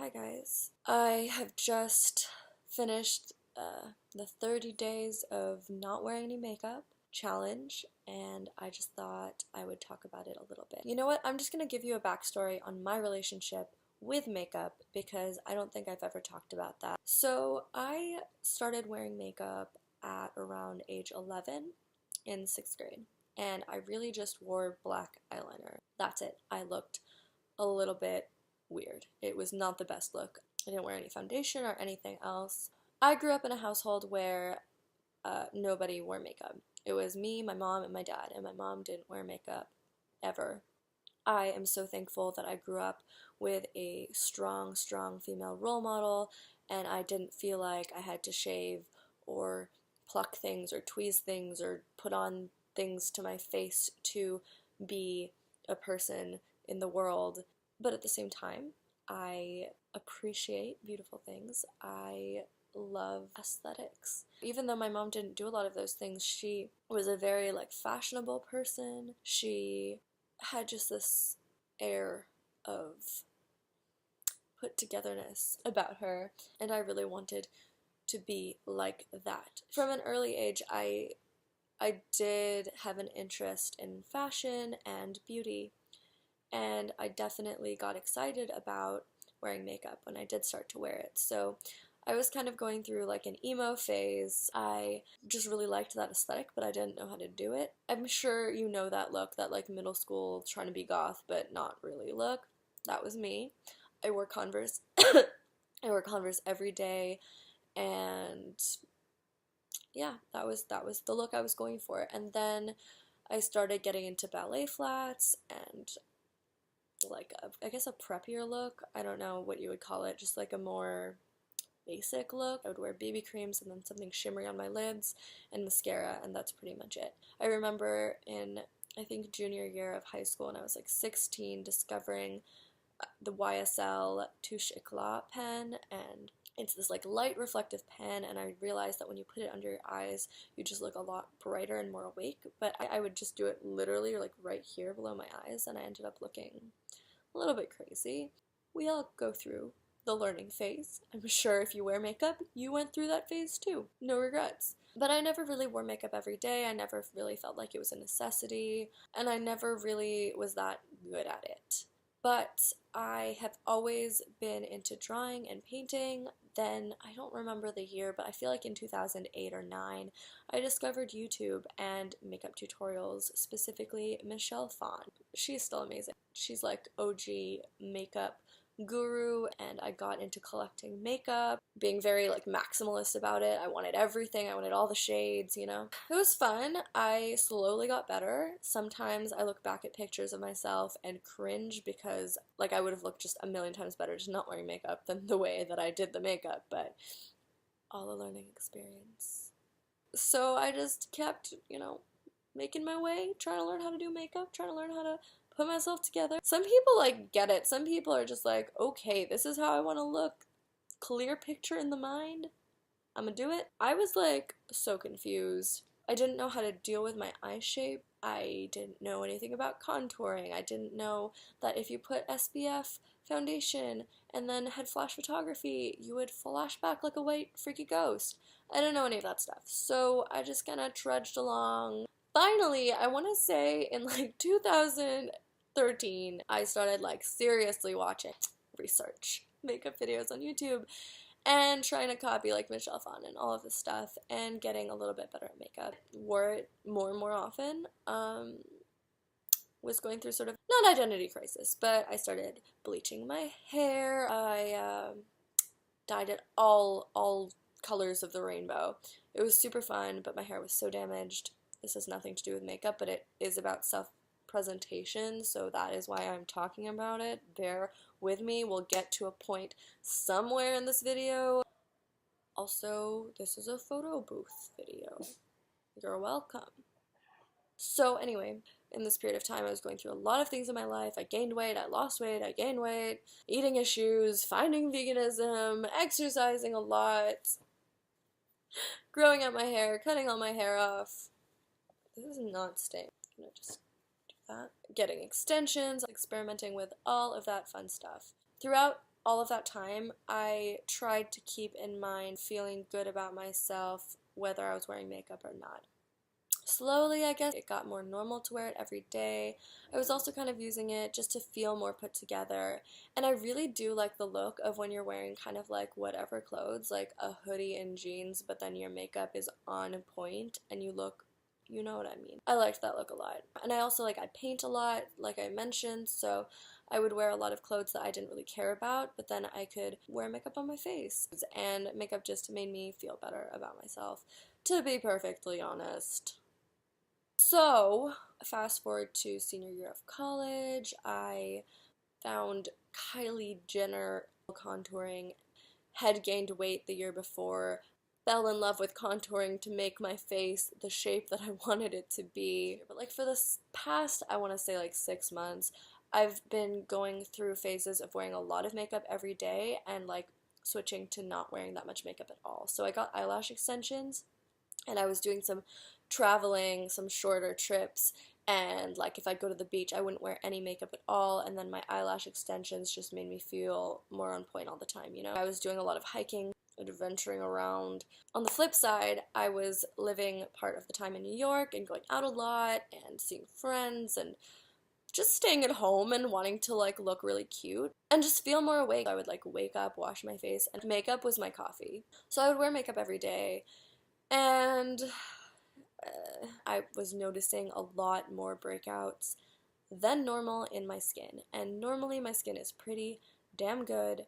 Hi guys. I have just finished the 30 days of not wearing any makeup challenge, and I just thought I would talk about it a little bit. You know what? I'm just going to give you a backstory on my relationship with makeup because I don't think I've ever talked about that. So I started wearing makeup at around age 11 in 6th grade, and I really just wore black eyeliner. That's it. I looked a little bit weird. It was not the best look. I didn't wear any foundation or anything else. I grew up in a household where nobody wore makeup. It was me, my mom, and my dad, and my mom didn't wear makeup ever. I am so thankful that I grew up with a strong female role model, and I didn't feel like I had to shave or pluck things or tweeze things or put on things to my face to be a person in the world. But at the same time, I appreciate beautiful things. I love aesthetics. Even though my mom didn't do a lot of those things, she was a very fashionable person. She had just this air of put togetherness about her, and I really wanted to be like that. From an early age, I did have an interest in fashion and beauty, and I definitely got excited about wearing makeup when I did start to wear it. So I was kind of going through an emo phase. I just really liked that aesthetic, but I didn't know how to do it. I'm sure you know that look, that middle school trying to be goth but not really look. That was me. I wore Converse. I wore Converse every day, and yeah, that was the look I was going for. And then I started getting into ballet flats and I guess a preppier look. I don't know what you would call it, just a more basic look. I would wear BB creams and then something shimmery on my lids and mascara, and that's pretty much it. I remember in, I think, junior year of high school, and I was 16, discovering the YSL Touche Eclat pen, and it's this light reflective pen, and I realized that when you put it under your eyes, you just look a lot brighter and more awake. But I would just do it literally right here below my eyes, and I ended up looking a little bit crazy. We all go through the learning phase. I'm sure if you wear makeup, you went through that phase too. No regrets. But I never really wore makeup every day. I never really felt like it was a necessity, and I never really was that good at it. But I have always been into drawing and painting. Then, I don't remember the year, but I feel like in 2008 or 9, I discovered YouTube and makeup tutorials, specifically Michelle Phan. She's still amazing. She's OG makeup guru, and I got into collecting makeup, being very maximalist about it. I wanted everything. I wanted all the shades, you know. It was fun. I slowly got better. Sometimes I look back at pictures of myself and cringe because I would have looked just a million times better just not wearing makeup than the way that I did the makeup, but all a learning experience. So I just kept, making my way, trying to learn how to do makeup, trying to learn how to put myself together. Some people get it. Some people are just okay, this is how I want to look. Clear picture in the mind. I'm gonna do it. I was so confused. I didn't know how to deal with my eye shape. I didn't know anything about contouring. I didn't know that if you put SPF foundation and then had flash photography, you would flash back like a white freaky ghost. I didn't know any of that stuff. So I just kind of trudged along. Finally, I want to say in 2013, I started seriously watching research makeup videos on YouTube and trying to copy Michelle Phan and all of this stuff and getting a little bit better at makeup. Wore it more and more often. Was going through sort of, not identity crisis, but I started bleaching my hair. I dyed it all colors of the rainbow. It was super fun, but my hair was so damaged. This has nothing to do with makeup, but it is about self-presentation, so that is why I'm talking about it. Bear with me. We'll get to a point somewhere in this video. Also, this is a photo booth video. You're welcome. So anyway, in this period of time, I was going through a lot of things in my life. I gained weight, I lost weight, I gained weight, eating issues, finding veganism, exercising a lot, growing out my hair, cutting all my hair off. This is not staying. I'm gonna just do that. Getting extensions, experimenting with all of that fun stuff. Throughout all of that time, I tried to keep in mind feeling good about myself whether I was wearing makeup or not. Slowly, I guess, it got more normal to wear it every day. I was also kind of using it just to feel more put together. And I really do like the look of when you're wearing kind of like whatever clothes, like a hoodie and jeans, but then your makeup is on point and you look, you know what I mean. I liked that look a lot. And I also I paint a lot, like I mentioned, so I would wear a lot of clothes that I didn't really care about, but then I could wear makeup on my face. And makeup just made me feel better about myself, to be perfectly honest. So, fast forward to senior year of college, I found Kylie Jenner contouring, had gained weight the year before, fell in love with contouring to make my face the shape that I wanted it to be. But for this past, I want to say 6 months, I've been going through phases of wearing a lot of makeup every day and switching to not wearing that much makeup at all. So I got eyelash extensions, and I was doing some traveling, some shorter trips, and if I'd go to the beach, I wouldn't wear any makeup at all, and then my eyelash extensions just made me feel more on point all the time, you know? I was doing a lot of hiking, adventuring around. On the flip side, I was living part of the time in New York and going out a lot and seeing friends and just staying at home and wanting to look really cute and just feel more awake. I would wake up, wash my face, and makeup was my coffee. So I would wear makeup every day. And I was noticing a lot more breakouts than normal in my skin. And normally my skin is pretty damn good.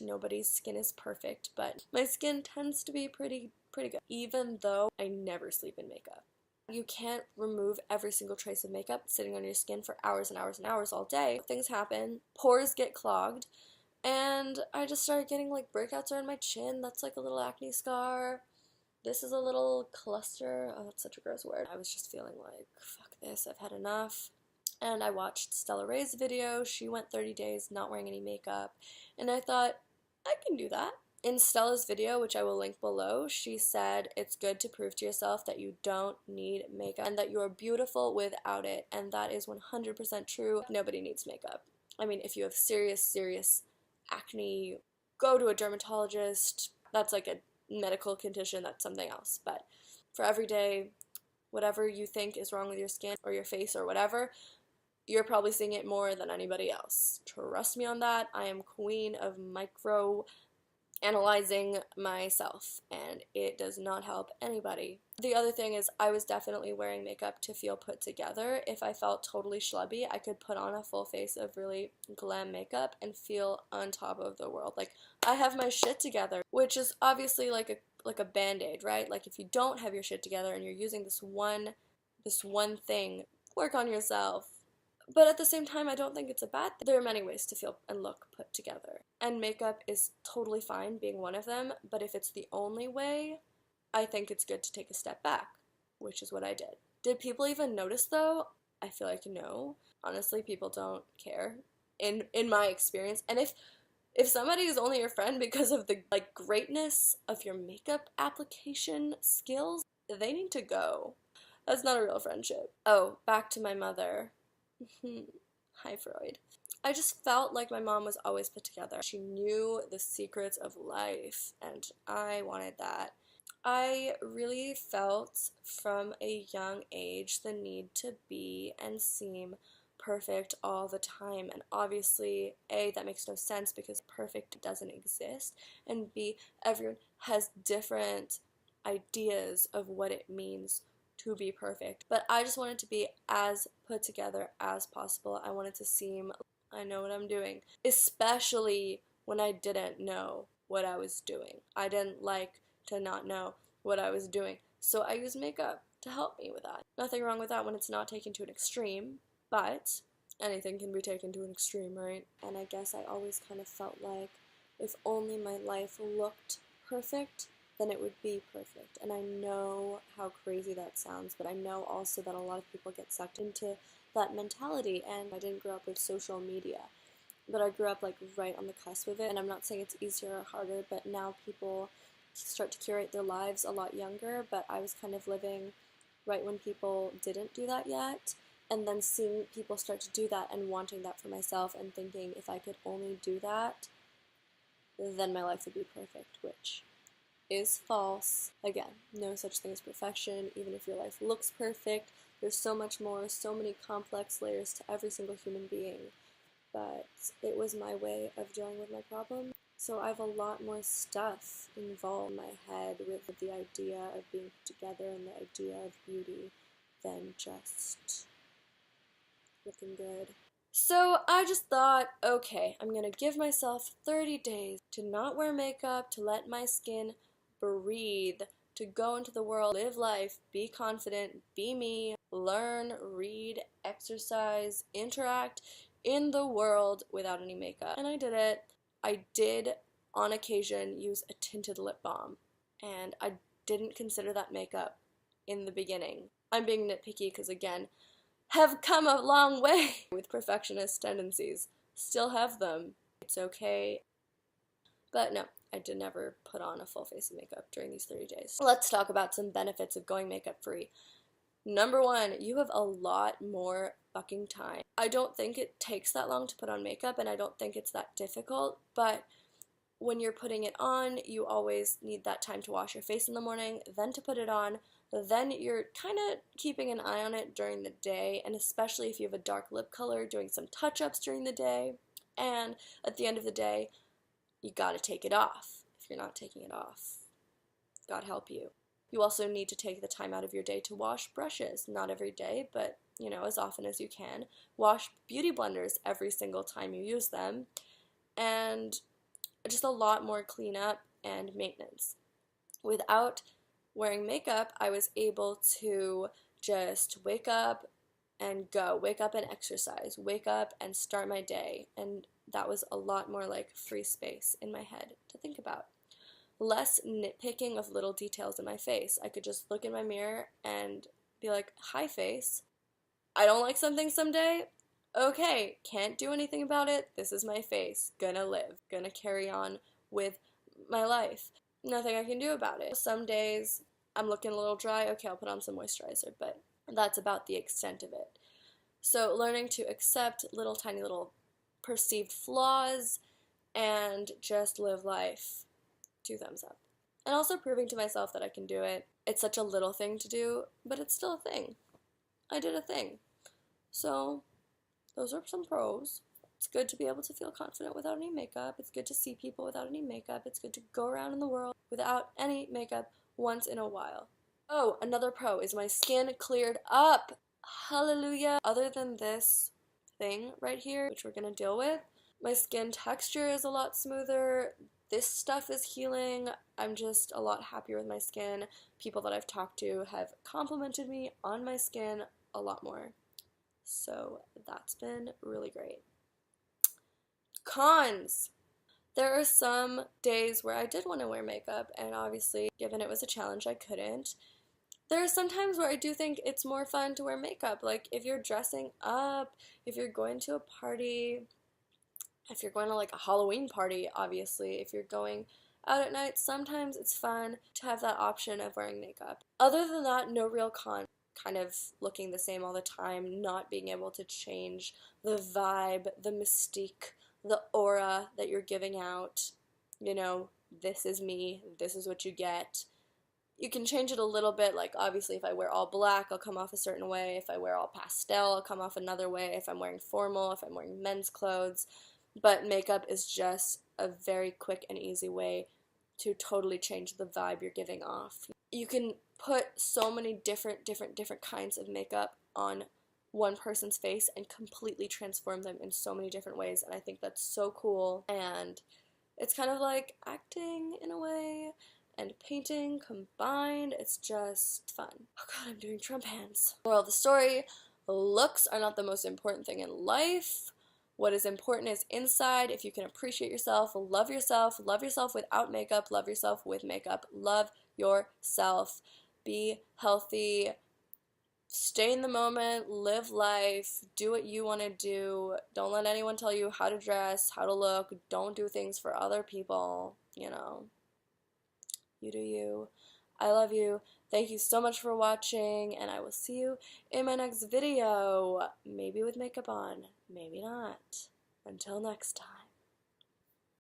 Nobody's skin is perfect, but my skin tends to be pretty good, even though I never sleep in makeup. You can't remove every single trace of makeup sitting on your skin for hours and hours and hours all day. Things happen, pores get clogged, and I just started getting breakouts around my chin. That's a little acne scar. This is a little cluster. Oh, that's such a gross word. I was just feeling fuck this, I've had enough. And I watched Stella Ray's video. She went 30 days not wearing any makeup. And I thought, I can do that. In Stella's video, which I will link below, she said it's good to prove to yourself that you don't need makeup and that you are beautiful without it. And that is 100% true. Nobody needs makeup. I mean, if you have serious acne, go to a dermatologist. That's a medical condition, that's something else. But for everyday, whatever you think is wrong with your skin or your face or whatever, you're probably seeing it more than anybody else. Trust me on that. I am queen of micro analyzing myself, and it does not help anybody. The other thing is I was definitely wearing makeup to feel put together. If I felt totally schlubby, I could put on a full face of really glam makeup and feel on top of the world. I have my shit together, which is obviously like a band-aid, right? If you don't have your shit together and you're using this one thing, work on yourself. But at the same time, I don't think it's a bad thing. There are many ways to feel and look put together. And makeup is totally fine being one of them, but if it's the only way, I think it's good to take a step back, which is what I did. Did people even notice though? I feel like no. Honestly, people don't care in my experience. And if somebody is only your friend because of the greatness of your makeup application skills, they need to go. That's not a real friendship. Oh, back to my mother. Hi, Freud. I just felt like my mom was always put together. She knew the secrets of life, and I wanted that. I really felt from a young age the need to be and seem perfect all the time, and obviously, A, that makes no sense because perfect doesn't exist, and B, everyone has different ideas of what it means to be perfect. But I just wanted to be as put together as possible. I wanted to seem I know what I'm doing, especially when I didn't know what I was doing. I didn't like to not know what I was doing, so I used makeup to help me with that. Nothing wrong with that when it's not taken to an extreme, but anything can be taken to an extreme, right? And I guess I always kind of felt like if only my life looked perfect, then it would be perfect. And I know how crazy that sounds, but I know also that a lot of people get sucked into that mentality, and I didn't grow up with social media, but I grew up right on the cusp of it. And I'm not saying it's easier or harder, but now people start to curate their lives a lot younger, but I was kind of living right when people didn't do that yet, and then seeing people start to do that and wanting that for myself and thinking if I could only do that, then my life would be perfect, which is false. Again, no such thing as perfection. Even if your life looks perfect, there's so much more, so many complex layers to every single human being. But it was my way of dealing with my problem. So I have a lot more stuff involved in my head with the idea of being put together and the idea of beauty than just looking good. So I just thought, okay, I'm gonna give myself 30 days to not wear makeup, to let my skin breathe, to go into the world, live life, be confident, be me, learn, read, exercise, interact in the world without any makeup. And I did it. I did, on occasion, use a tinted lip balm, and I didn't consider that makeup in the beginning. I'm being nitpicky because, again, have come a long way with perfectionist tendencies. Still have them. It's okay. But no, I did never put on a full face of makeup during these 30 days. Let's talk about some benefits of going makeup free. Number one, you have a lot more fucking time. I don't think it takes that long to put on makeup, and I don't think it's that difficult, but when you're putting it on, you always need that time to wash your face in the morning, then to put it on, then you're kind of keeping an eye on it during the day, and especially if you have a dark lip color, doing some touch-ups during the day, and at the end of the day, you gotta take it off. If you're not taking it off, God help you. You also need to take the time out of your day to wash brushes. Not every day, but, you know, as often as you can. Wash beauty blenders every single time you use them. And just a lot more cleanup and maintenance. Without wearing makeup, I was able to just wake up and go. Wake up and exercise. Wake up and start my day. And that was a lot more like free space in my head to think about. Less nitpicking of little details in my face. I could just look in my mirror and be like, hi face, I don't like something someday. Okay, can't do anything about it. This is my face. Gonna live. Gonna carry on with my life. Nothing I can do about it. Some days I'm looking a little dry. Okay, I'll put on some moisturizer, but that's about the extent of it. So learning to accept little tiny little perceived flaws and just live life. 2 thumbs up. And also proving to myself that I can do it. It's such a little thing to do, but it's still a thing. I did a thing. So those are some pros. It's good to be able to feel confident without any makeup. It's good to see people without any makeup. It's good to go around in the world without any makeup once in a while. Oh, another pro is my skin cleared up. Hallelujah. Other than this thing right here, which we're going to deal with, my skin texture is a lot smoother. This stuff is healing. I'm just a lot happier with my skin. People that I've talked to have complimented me on my skin a lot more. So that's been really great. Cons. There are some days where I did want to wear makeup, and obviously, given it was a challenge, I couldn't. There are some times where I do think it's more fun to wear makeup. Like, if you're dressing up, if you're going to a party, if you're going to like a Halloween party, obviously, if you're going out at night, sometimes it's fun to have that option of wearing makeup. Other than that, no real con. Kind of looking the same all the time, not being able to change the vibe, the mystique, the aura that you're giving out. You know, this is me, this is what you get. You can change it a little bit, like obviously if I wear all black, I'll come off a certain way. If I wear all pastel, I'll come off another way. If I'm wearing formal, if I'm wearing men's clothes. But makeup is just a very quick and easy way to totally change the vibe you're giving off. You can put so many different kinds of makeup on one person's face and completely transform them in so many different ways, and I think that's so cool. And it's kind of like acting in a way and painting combined. It's just fun. Oh god, I'm doing Trump hands. Moral of the story, looks are not the most important thing in life. What is important is inside. If you can appreciate yourself, love yourself without makeup, love yourself with makeup, love yourself, be healthy, stay in the moment, live life, do what you want to do, don't let anyone tell you how to dress, how to look, don't do things for other people, you know, you do you. I love you. Thank you so much for watching, and I will see you in my next video. Maybe with makeup on, maybe not. Until next time.